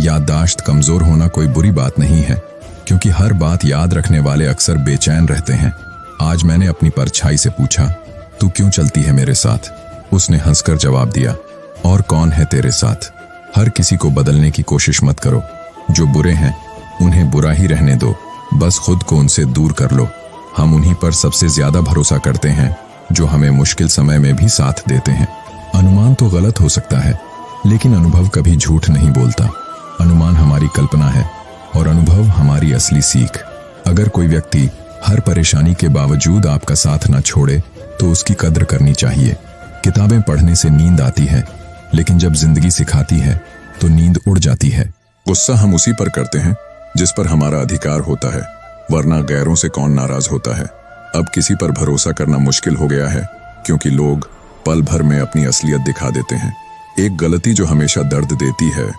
याददाश्त कमजोर होना कोई बुरी बात नहीं है, क्योंकि हर बात याद रखने वाले अक्सर बेचैन रहते हैं। आज मैंने अपनी परछाई से पूछा, तू क्यों चलती है मेरे साथ? उसने हंसकर जवाब दिया, और कौन है तेरे साथ? हर किसी को बदलने की कोशिश मत करो। जो बुरे हैं उन्हें बुरा ही रहने दो, बस खुद को उनसे दूर कर लो। हम उन्हीं पर सबसे ज्यादा भरोसा करते हैं जो हमें मुश्किल समय में भी साथ देते हैं। अनुमान तो गलत हो सकता है, लेकिन अनुभव कभी झूठ नहीं बोलता। अनुमान हमारी कल्पना है और अनुभव हमारी असली सीख। अगर कोई व्यक्ति हर परेशानी के बावजूद आपका साथ न छोड़े तो उसकी कद्र करनी चाहिए। किताबें पढ़ने से नींद आती है, लेकिन जब जिंदगी सिखाती है तो नींद उड़ जाती है। गुस्सा हम उसी पर करते हैं जिस पर हमारा अधिकार होता है, वरना गैरों से कौन नाराज होता है। अब किसी पर भरोसा करना मुश्किल हो गया है, क्योंकि लोग पल भर में अपनी असलियत दिखा देते हैं। एक गलती जो हमेशा दर्द देती है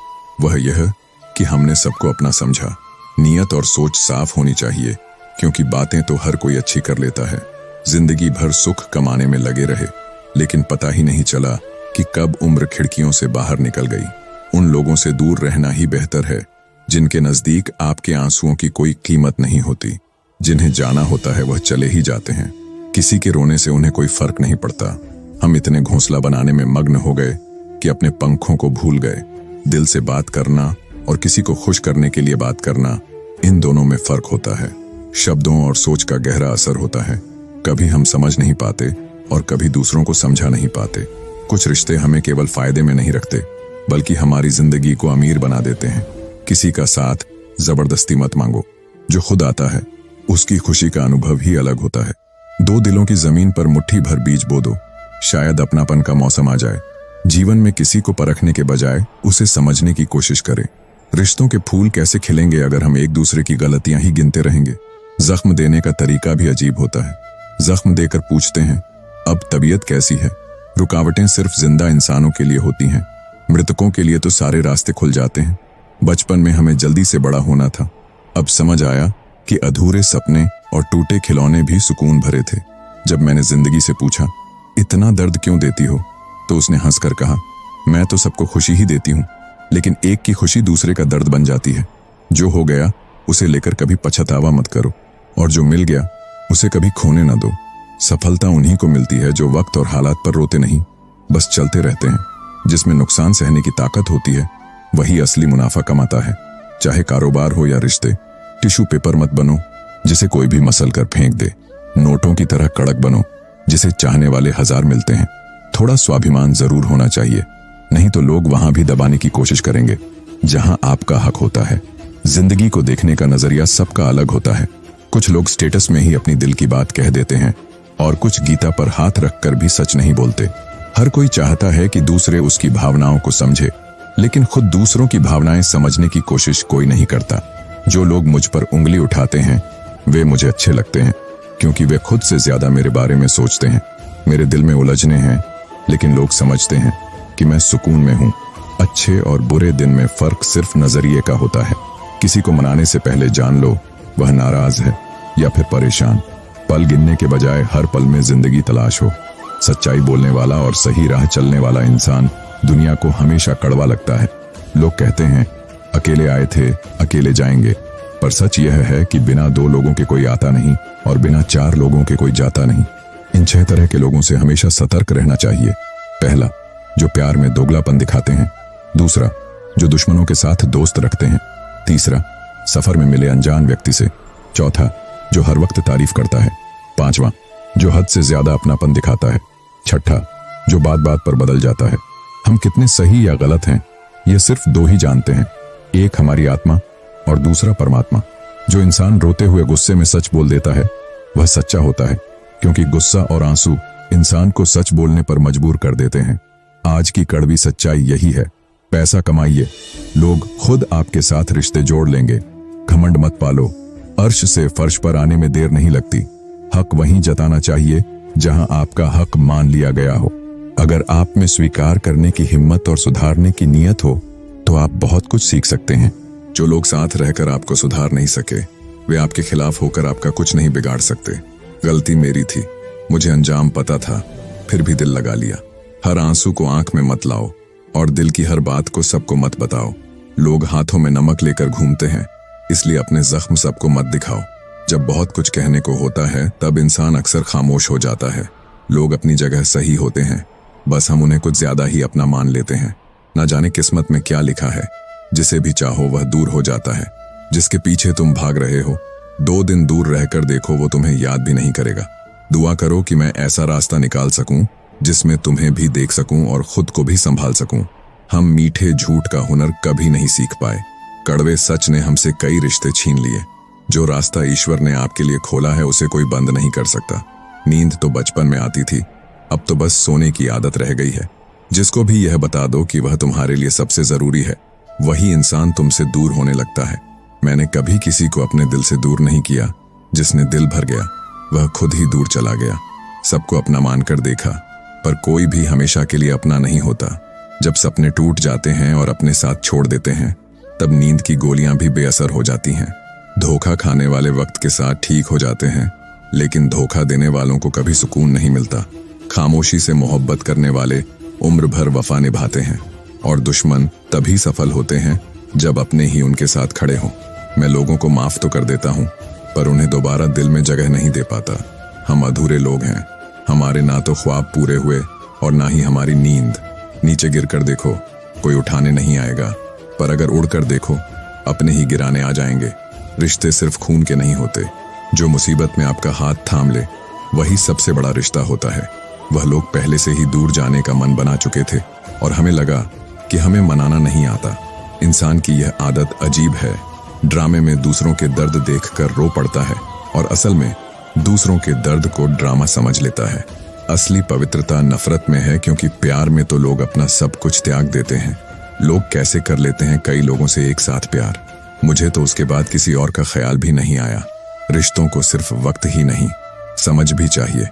वह यह कि हमने सबको अपना समझा। नीयत और सोच साफ होनी चाहिए, क्योंकि बातें तो हर कोई अच्छी कर लेता है। जिंदगी भर सुख कमाने में लगे रहे, लेकिन पता ही नहीं चला कि कब उम्र खिड़कियों से बाहर निकल गई। उन लोगों से दूर रहना ही बेहतर है जिनके नजदीक आपके आंसुओं की कोई कीमत नहीं होती। जिन्हें जाना होता है वह चले ही जाते हैं। किसी के रोने से उन्हें कोई फर्क नहीं पड़ता। हम इतने घोंसला बनाने में मग्न हो गए कि अपने पंखों को भूल गए। दिल से बात करना और किसी को खुश करने के लिए बात करना, इन दोनों में फर्क होता है। शब्दों और सोच का गहरा असर होता है। कभी हम समझ नहीं पाते और कभी दूसरों को समझा नहीं पाते। कुछ रिश्ते हमें केवल फायदे में नहीं रखते, बल्कि हमारी जिंदगी को अमीर बना देते हैं। किसी का साथ जबरदस्ती मत मांगो। जो खुद आता है उसकी खुशी का अनुभव ही अलग होता है। दो दिलों की जमीन पर मुट्ठी भर बीज बो दो, शायद अपनापन का मौसम आ जाए। जीवन में किसी को परखने के बजाय उसे समझने की कोशिश करें। रिश्तों के फूल कैसे खिलेंगे अगर हम एक दूसरे की गलतियां ही गिनते रहेंगे? जख्म देने का तरीका भी अजीब होता है। जख्म देकर पूछते हैं, अब तबीयत कैसी है? रुकावटें सिर्फ जिंदा इंसानों के लिए होती हैं, मृतकों के लिए तो सारे रास्ते खुल जाते हैं। बचपन में हमें जल्दी से बड़ा होना था। अब समझ आया कि अधूरे सपने और टूटे खिलौने भी सुकून भरे थे। जब मैंने जिंदगी से पूछा, इतना दर्द क्यों देती हो, तो उसने हंसकर कहा, मैं तो सबको खुशी ही देती हूँ, लेकिन एक की खुशी दूसरे का दर्द बन जाती है। जो हो गया उसे लेकर कभी पछतावा मत करो, और जो मिल गया उसे कभी खोने ना दो। सफलता उन्हीं को मिलती है जो वक्त और हालात पर रोते नहीं, बस चलते रहते हैं। जिसमें नुकसान सहने की ताकत होती है वही असली मुनाफा कमाता है। चाहे कारोबार हो या रिश्ते। टिश्यू पेपर मत बनो जिसे कोई भी मसल कर फेंक दे। नोटों की तरह कड़क बनो जिसे चाहने वाले 1000 मिलते हैं। थोड़ा स्वाभिमान जरूर होना चाहिए, नहीं तो लोग वहां भी दबाने की कोशिश करेंगे जहां आपका हक होता है। जिंदगी को देखने का नजरिया सबका अलग होता है। कुछ लोग स्टेटस में ही अपनी दिल की बात कह देते हैं, और कुछ गीता पर हाथ रखकर भी सच नहीं बोलते। हर कोई चाहता है कि दूसरे उसकी भावनाओं को समझे, लेकिन खुद दूसरों की भावनाएं समझने की कोशिश कोई नहीं करता। जो लोग मुझ पर उंगली उठाते हैं वे मुझे अच्छे लगते हैं, क्योंकि वे खुद से ज्यादा मेरे बारे में सोचते हैं। मेरे दिल में उलझने हैं, लेकिन लोग समझते हैं कि मैं सुकून में हूं। अच्छे और बुरे दिन में फर्क सिर्फ नजरिए का होता है। किसी को मनाने से पहले जान लो वह नाराज है या फिर परेशान। पल गिनने के बजाय हर पल में जिंदगी तलाश हो। सच्चाई बोलने वाला और सही राह चलने वाला इंसान दुनिया को हमेशा कड़वा लगता है। लोग कहते हैं अकेले आए थे अकेले जाएंगे, पर सच यह है कि बिना 2 लोगों के कोई आता नहीं और बिना 4 लोगों के कोई जाता नहीं। इन 6 तरह के लोगों से हमेशा सतर्क रहना चाहिए। पहला, जो प्यार में दोगलापन दिखाते हैं। दूसरा, जो दुश्मनों के साथ दोस्त रखते हैं। तीसरा, सफर में मिले अनजान व्यक्ति से। चौथा, जो हर वक्त तारीफ करता है। पांचवा, जो हद से ज्यादा अपनापन दिखाता है। छठा, जो बात बात पर बदल जाता है। हम कितने सही या गलत हैं ये सिर्फ 2 ही जानते हैं, एक हमारी आत्मा और दूसरा परमात्मा। जो इंसान रोते हुए गुस्से में सच बोल देता है वह सच्चा होता है, क्योंकि गुस्सा और आंसू इंसान को सच बोलने पर मजबूर कर देते हैं। आज की कड़वी सच्चाई यही है, पैसा कमाइए, लोग खुद आपके साथ रिश्ते जोड़ लेंगे। घमंड मत पालो, अर्श से फर्श पर आने में देर नहीं लगती। हक वहीं जताना चाहिए जहां आपका हक मान लिया गया हो। अगर आप में स्वीकार करने की हिम्मत और सुधारने की नीयत हो तो आप बहुत कुछ सीख सकते हैं। जो लोग साथ रहकर आपको सुधार नहीं सके वे आपके खिलाफ होकर आपका कुछ नहीं बिगाड़ सकते। गलती मेरी थी, मुझे अंजाम पता था, फिर भी दिल लगा लिया। हर आंसू को आंख में मत लाओ और दिल की हर बात को सबको मत बताओ। लोग हाथों में नमक लेकर घूमते हैं, इसलिए अपने जख्म सबको मत दिखाओ। जब बहुत कुछ कहने को होता है तब इंसान अक्सर खामोश हो जाता है। लोग अपनी जगह सही होते हैं, बस हम उन्हें कुछ ज्यादा ही अपना मान लेते हैं। ना जाने किस्मत में क्या लिखा है, जिसे भी चाहो वह दूर हो जाता है। जिसके पीछे तुम भाग रहे हो, 2 दिन दूर रहकर देखो, वो तुम्हें याद भी नहीं करेगा। दुआ करो कि मैं ऐसा रास्ता निकाल सकूं जिसमें तुम्हें भी देख सकूं और खुद को भी संभाल सकूं। हम मीठे झूठ का हुनर कभी नहीं सीख पाए। कड़वे सच ने हमसे कई रिश्ते छीन लिए। जो रास्ता ईश्वर ने आपके लिए खोला है उसे कोई बंद नहीं कर सकता। नींद तो बचपन में आती थी, अब तो बस सोने की आदत रह गई है। जिसको भी यह बता दो कि वह तुम्हारे लिए सबसे जरूरी है, वही इंसान तुमसे दूर होने लगता है। मैंने कभी किसी को अपने दिल से दूर नहीं किया। जिसने दिल भर गया वह खुद ही दूर चला गया। सबको अपना मानकर देखा, पर कोई भी हमेशा के लिए अपना नहीं होता। जब सपने टूट जाते हैं और अपने साथ छोड़ देते हैं, तब नींद की गोलियां भी बेअसर हो जाती हैं। धोखा खाने वाले वक्त के साथ ठीक हो जाते हैं, लेकिन धोखा देने वालों को कभी सुकून नहीं मिलता। खामोशी से मोहब्बत करने वाले उम्र भर वफा निभाते हैं, और दुश्मन तभी सफल होते हैं जब अपने ही उनके साथ खड़े हों। मैं लोगों को माफ तो कर देता हूं, पर उन्हें दोबारा दिल में जगह नहीं दे पाता। हम अधूरे लोग हैं। हमारे ना तो ख्वाब पूरे हुए और ना ही हमारी नींद। नीचे गिरकर देखो, कोई उठाने नहीं आएगा, पर अगर उड़कर देखो, अपने ही गिराने आ जाएंगे। रिश्ते सिर्फ खून के नहीं होते। जो मुसीबत में आपका हाथ थाम ले, वही सबसे बड़ा रिश्ता होता है। वह लोग पहले से ही दूर जाने का मन बना चुके थे और हमें लगा कि हमें मनाना नहीं आता। इंसान की यह आदत अजीब है। ड्रामे में दूसरों के दर्द देखकर रो पड़ता है और असल में दूसरों के दर्द को ड्रामा समझ लेता है। असली पवित्रता नफरत में है, क्योंकि प्यार में तो लोग अपना सब कुछ त्याग देते हैं। लोग कैसे कर लेते हैं कई लोगों से एक साथ प्यार। मुझे तो उसके बाद किसी और का ख्याल भी नहीं आया। रिश्तों को सिर्फ वक्त ही नहीं, समझ भी चाहिए।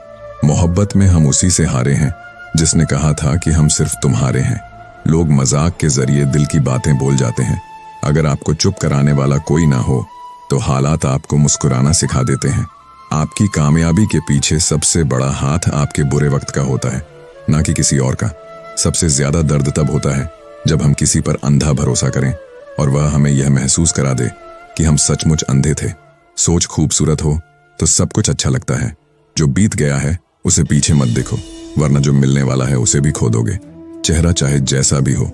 मोहब्बत में हम उसी से हारे हैं जिसने कहा था कि हम सिर्फ तुम्हारे हैं। लोग मजाक के जरिए दिल की बातें बोल जाते हैं। अगर आपको चुप कराने वाला कोई ना हो तो हालात आपको मुस्कुराना सिखा देते हैं। आपकी कामयाबी के पीछे सबसे बड़ा हाथ आपके बुरे वक्त का होता है, ना कि किसी और का। सबसे ज्यादा दर्द तब होता है जब हम किसी पर अंधा भरोसा करें और वह हमें यह महसूस करा दे कि हम सचमुच अंधे थे। सोच खूबसूरत हो तो सब कुछ अच्छा लगता है। जो बीत गया है उसे पीछे मत देखो, वरना जो मिलने वाला है उसे भी खो दोगे। चेहरा चाहे जैसा भी हो,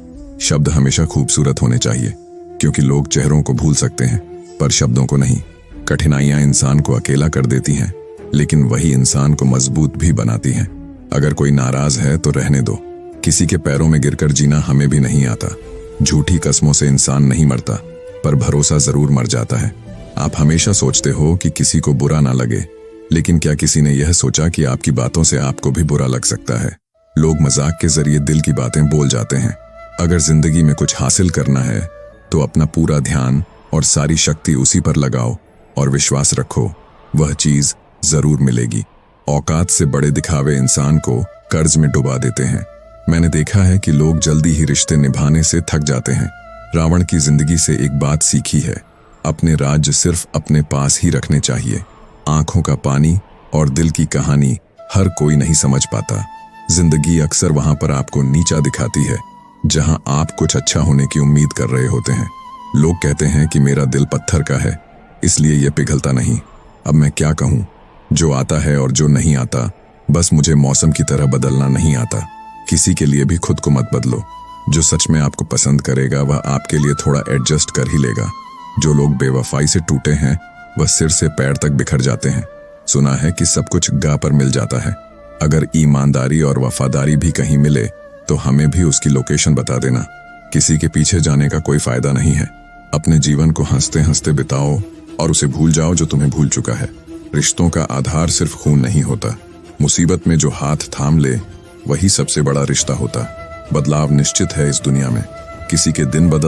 शब्द हमेशा खूबसूरत होने चाहिए, क्योंकि लोग चेहरों को भूल सकते हैं पर शब्दों को नहीं। कठिनाइयां इंसान को अकेला कर देती हैं, लेकिन वही इंसान को मजबूत भी बनाती हैं। अगर कोई नाराज है तो रहने दो। किसी के पैरों में गिरकर जीना हमें भी नहीं आता। झूठी कस्मों से इंसान नहीं मरता, पर भरोसा जरूर मर जाता है। आप हमेशा सोचते हो कि किसी को बुरा ना लगे, लेकिन क्या किसी ने यह सोचा कि आपकी बातों से आपको भी बुरा लग सकता है? लोग मजाक के जरिए दिल की बातें बोल जाते हैं। अगर जिंदगी में कुछ हासिल करना है तो अपना पूरा ध्यान और सारी शक्ति उसी पर लगाओ और विश्वास रखो, वह चीज जरूर मिलेगी। औकात से बड़े दिखावे इंसान को कर्ज में डुबा देते हैं। मैंने देखा है कि लोग जल्दी ही रिश्ते निभाने से थक जाते हैं। रावण की जिंदगी से एक बात सीखी है, अपने राज्य सिर्फ अपने पास ही रखने चाहिए। आंखों का पानी और दिल की कहानी हर कोई नहीं समझ पाता। जिंदगी अक्सर वहां पर आपको नीचा दिखाती है जहां आप कुछ अच्छा होने की उम्मीद कर रहे होते हैं। लोग कहते हैं कि मेरा दिल पत्थर का है, इसलिए यह पिघलता नहीं। अब मैं क्या कहूं, जो आता है और जो नहीं आता, बस मुझे मौसम की तरह बदलना नहीं आता। किसी के लिए भी खुद को मत बदलो। जो सच में आपको पसंद करेगा वह आपके लिए थोड़ा एडजस्ट कर ही लेगा। जो लोग बेवफाई से टूटे हैं वह सिर से पैर तक बिखर जाते हैं। सुना है कि सब कुछ गा पर मिल जाता है। अगर ईमानदारी और वफादारी भी कहीं मिले तो हमें भी उसकी लोकेशन बता देना। किसी के पीछे जाने का कोई फायदा नहीं है। अपने जीवन को हंसते हंसते बिताओ और उसे भूल जाओ जो तुम्हें भूल चुका है। रिश्तों का आधार सिर्फ खून नहीं होता। मुसीबत में जो हाथ थाम ले वही सबसे बड़ा रिश्ता होता। बदलाव निश्चित है इस दुनिया में। किसी के दिन बदल